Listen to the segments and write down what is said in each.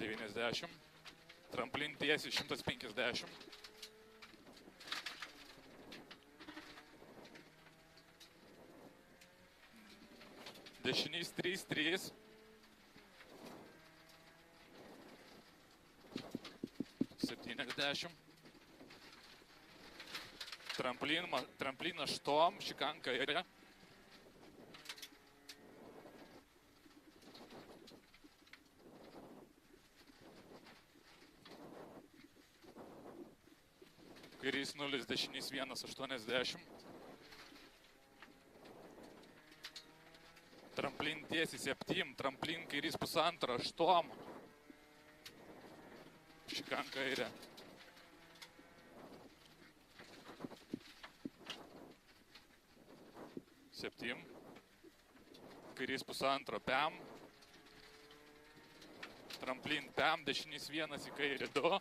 90. Tramplin tiesiai 150. Dešinys 3-3. Tramplin 8, šikan kairė. Kairys 0, dešinys 1,80. Tramplin tiesiai 7, tramplin kairys 1,5, 8. Šikan kairė. Septim. Kairys 1,5, pem. Tramplin pem, dešinys 1 į kairį 2.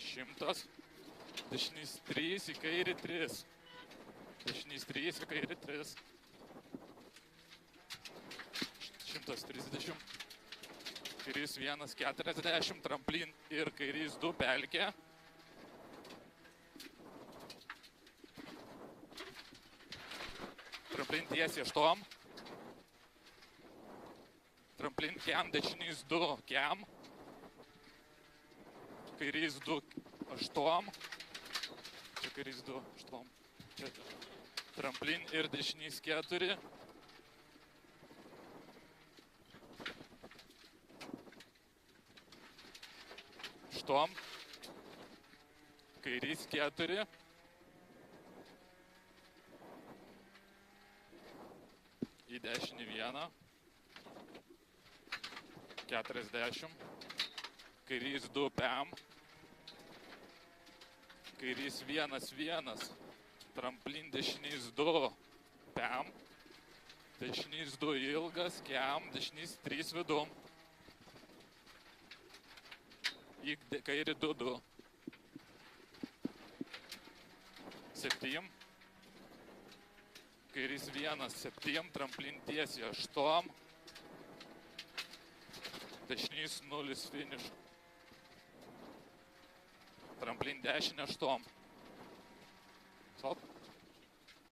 100. Dešinys 3 į kairį 3. Dešinys 3 į kairį 3. 130. Kairys 1,40, tramplin ir kairys 2 pelkė. Tramplin tiesiai 8. Tramplin kem, dešinys 2 kem. Kairys 2 8. Čia kairys 2 8. Čia tramplin ir dešinys 4. Štom. Kairys 4. Į dešinį 1. 40. Kairys 2 pem. Kairys 1,1. Tramplin dešinys 2 pem. Dešinys 2 ilgas, kem, dešinys 3 vidum. Į kairį 2. 7. Kairys 1,7, tramplin tiesiai 8. Dešinys 0 finiš. Tramplin dešinė 8. Stop.